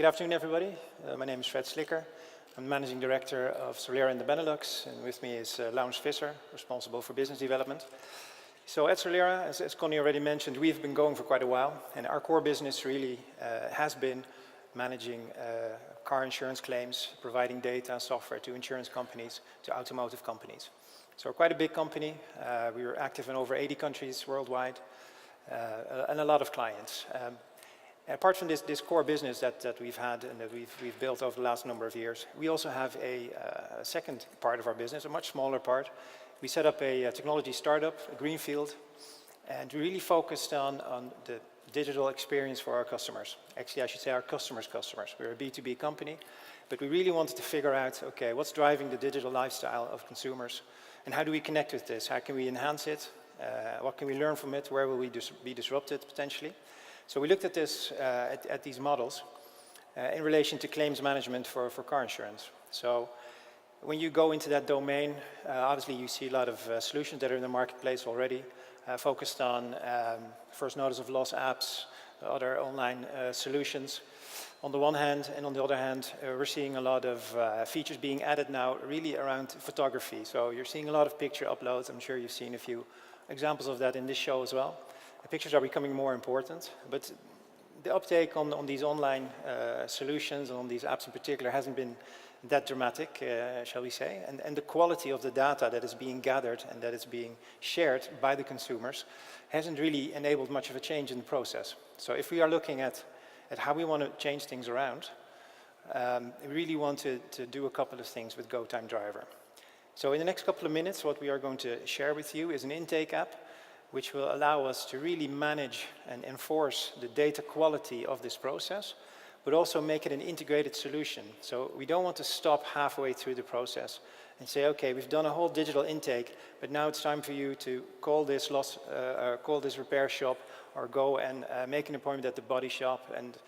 Good afternoon, everybody. My name is Fred Slikker. I'm Managing Director of Solera in the Benelux, and with me is Laurens Visser, responsible for business development. So at Solera, as Connie already mentioned, we've been going for quite a while, and our core business really has been managing car insurance claims, providing data and software to insurance companies, to automotive companies. So we're quite a big company. We are active in over 80 countries worldwide, and a lot of clients. Apart from this core business that we've had and that we've built over the last number of years, we also have a second part of our business, a much smaller part. We set up a technology startup, a greenfield, and we really focused on the digital experience for our customers. Actually, I should say our customers' customers. We're a B2B company, but we really wanted to figure out, okay, what's driving the digital lifestyle of consumers, and how do we connect with this? How can we enhance it? What can we learn from it? Where will we be disrupted potentially? So we looked at this, at these models in relation to claims management for car insurance. So when you go into that domain, obviously you see a lot of solutions that are in the marketplace already, focused on first notice of loss apps, other online solutions on the one hand, and on the other hand, we're seeing a lot of features being added now really around photography. So you're seeing a lot of picture uploads. I'm sure you've seen a few examples of that in this show as well. The pictures are becoming more important, but the uptake on these online solutions and on these apps in particular hasn't been that dramatic, shall we say, and the quality of the data that is being gathered and that is being shared by the consumers hasn't really enabled much of a change in the process. So if we are looking at how we want to change things around, we really want to do a couple of things with GoTime Driver. So in the next couple of minutes, what we are going to share with you is an intake app which will allow us to really manage and enforce the data quality of this process, but also make it an integrated solution. So we don't want to stop halfway through the process and say, okay, we've done a whole digital intake, but now it's time for you to call this repair shop or go and make an appointment at the body shop, and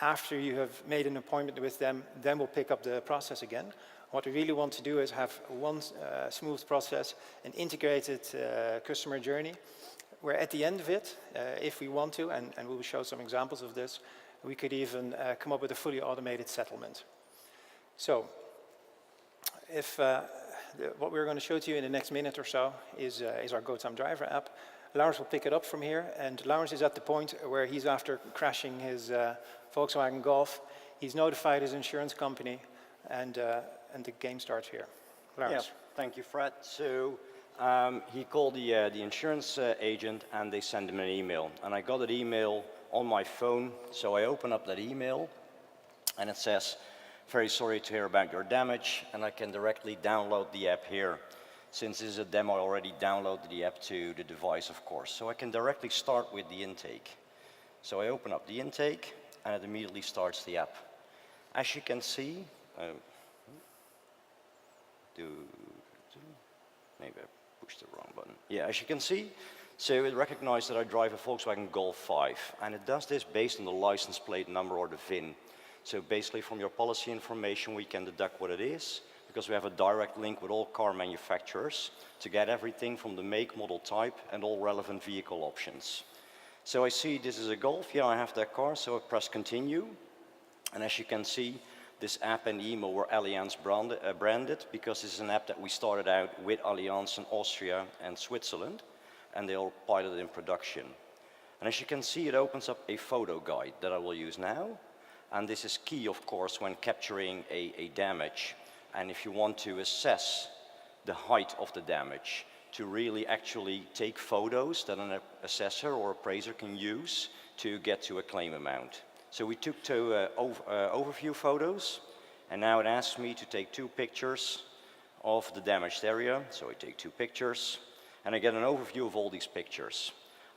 after you have made an appointment with them, then we'll pick up the process again. What we really want to do is have one smooth process, an integrated customer journey, where at the end of it, if we want to, and we will show some examples of this, we could even come up with a fully automated settlement. So, what we're going to show to you in the next minute or so is our GoTime Driver app. Laurens will pick it up from here, and Laurens is at the point where he's after crashing his Volkswagen Golf. He's notified his insurance company, and the game starts here. Laurens. Yeah, thank you, Fred. So he called the insurance agent, and they sent him an email. And I got an email on my phone, so I open up that email, and it says, "Very sorry to hear about your damage," and I can directly download the app here. Since this is a demo, I already downloaded the app to the device, of course. So I can directly start with the intake. So I open up the intake, and it immediately starts the app. As you can see, maybe I pushed the wrong button. Yeah, as you can see, so it recognized that I drive a Volkswagen Golf 5, and it does this based on the license plate number or the VIN. So basically from your policy information we can deduct what it is, because we have a direct link with all car manufacturers to get everything from the make, model, type, and all relevant vehicle options. So I see this is a Golf, yeah, I have that car, so I press continue, and as you can see, this app and email were Allianz branded, because this is an app that we started out with Allianz in Austria and Switzerland, and they all piloted in production. And as you can see, it opens up a photo guide that I will use now, and this is key, of course, when capturing a damage, and if you want to assess the height of the damage, to really actually take photos that an assessor or appraiser can use to get to a claim amount. So we took two overview photos, and now it asks me to take 2 pictures of the damaged area. So I take 2 pictures, and I get an overview of all these pictures.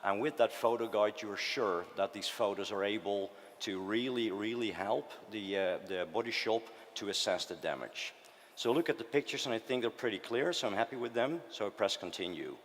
And with that photo guide, you're sure that these photos are able to really help the body shop to assess the damage. So look at the pictures, and I think they're pretty clear, so I'm happy with them. So I press continue.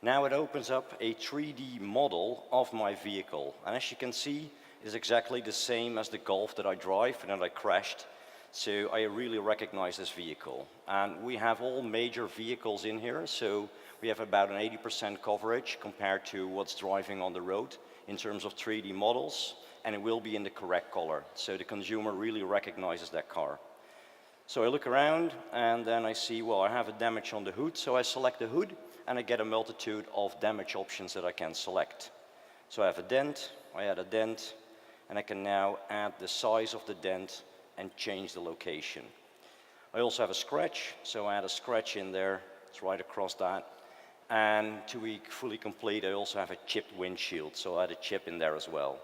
Now it opens up a 3D model of my vehicle, and as you can see, is exactly the same as the Golf that I drive and that I crashed. So I really recognize this vehicle. And we have all major vehicles in here, so we have about an 80% coverage compared to what's driving on the road in terms of 3D models. and it will be in the correct color. So the consumer really recognizes that car. So I look around and then I see, well, I have a damage on the hood, so I select the hood and I get a multitude of damage options that I can select. So I have a dent, I add a dent, and I can now add the size of the dent and change the location. I also have a scratch, so I add a scratch in there, it's right across that. And to be fully complete, I also have a chipped windshield, so I add a chip in there as well.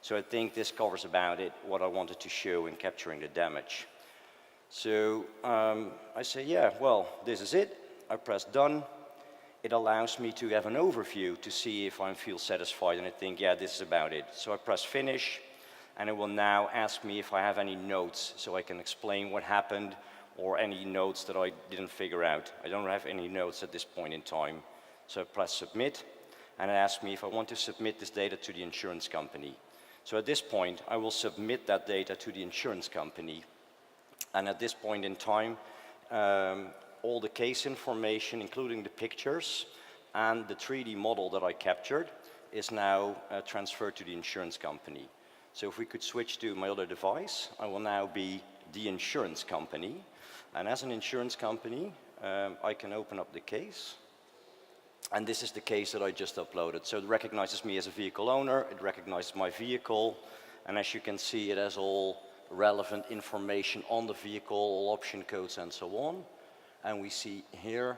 So I think this covers about it, what I wanted to show in capturing the damage. So I say, yeah, well, this is it. I press done. It allows me to have an overview to see if I feel satisfied, and I think, yeah, this is about it. So I press finish, and it will now ask me if I have any notes, so I can explain what happened, or any notes that I didn't figure out. I don't have any notes at this point in time. So I press submit, and it asks me if I want to submit this data to the insurance company. So at this point, I will submit that data to the insurance company. And at this point in time, all the case information, including the pictures and the 3D model that I captured, is now transferred to the insurance company. So if we could switch to my other device, I will now be the insurance company. And as an insurance company, I can open up the case. And this is the case that I just uploaded. So it recognizes me as a vehicle owner, it recognizes my vehicle, and as you can see, it has all relevant information on the vehicle, all option codes and so on. And we see here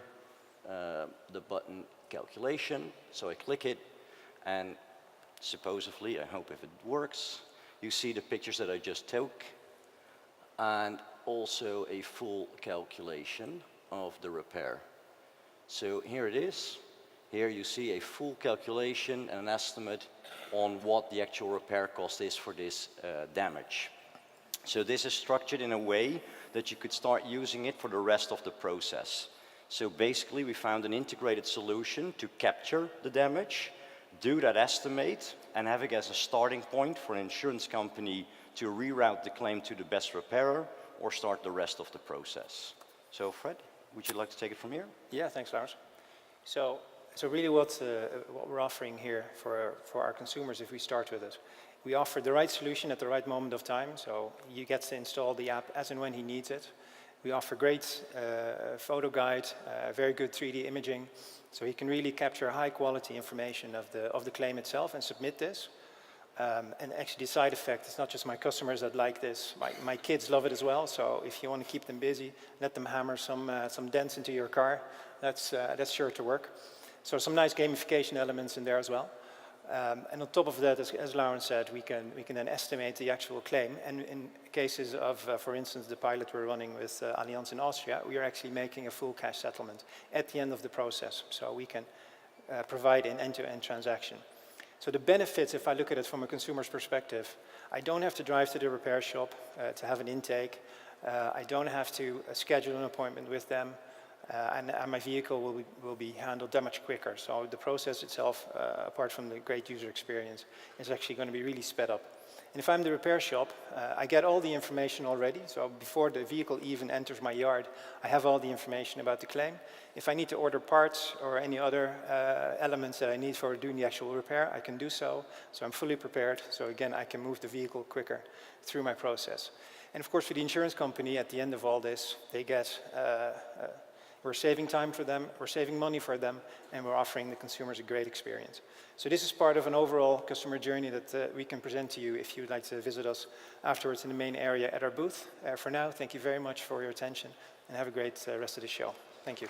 the button calculation. So I click it, and supposedly, I hope if it works, you see the pictures that I just took, and also a full calculation of the repair. So here it is. Here you see a full calculation and an estimate on what the actual repair cost is for this damage. So this is structured in a way that you could start using it for the rest of the process. So basically we found an integrated solution to capture the damage, do that estimate, and have it as a starting point for an insurance company to reroute the claim to the best repairer or start the rest of the process. So Fred, would you like to take it from here? Yeah, thanks, Lars. So really what we're offering here for our consumers, if we start with it, we offer the right solution at the right moment of time, so you get to install the app as and when he needs it. We offer great photo guide, very good 3D imaging, so he can really capture high quality information of the claim itself and submit this. And actually the side effect, it's not just my customers that like this, my kids love it as well, so if you want to keep them busy, let them hammer some dents into your car, that's sure to work. So some nice gamification elements in there as well. And on top of that, as Lauren said, we can then estimate the actual claim. And in cases of, for instance, the pilot we're running with Allianz in Austria, we are actually making a full cash settlement at the end of the process. So we can provide an end-to-end transaction. So the benefits, if I look at it from a consumer's perspective, I don't have to drive to the repair shop to have an intake. I don't have to schedule an appointment with them. And my vehicle will be handled that much quicker. So the process itself, apart from the great user experience, is actually going to be really sped up. And if I'm the repair shop, I get all the information already. So before the vehicle even enters my yard, I have all the information about the claim. If I need to order parts or any other elements that I need for doing the actual repair, I can do so. So I'm fully prepared. So again, I can move the vehicle quicker through my process. And of course, for the insurance company, at the end of all this, they get we're saving time for them, we're saving money for them, and we're offering the consumers a great experience. So this is part of an overall customer journey that we can present to you if you'd like to visit us afterwards in the main area at our booth. For now, thank you very much for your attention, and have a great rest of the show. Thank you.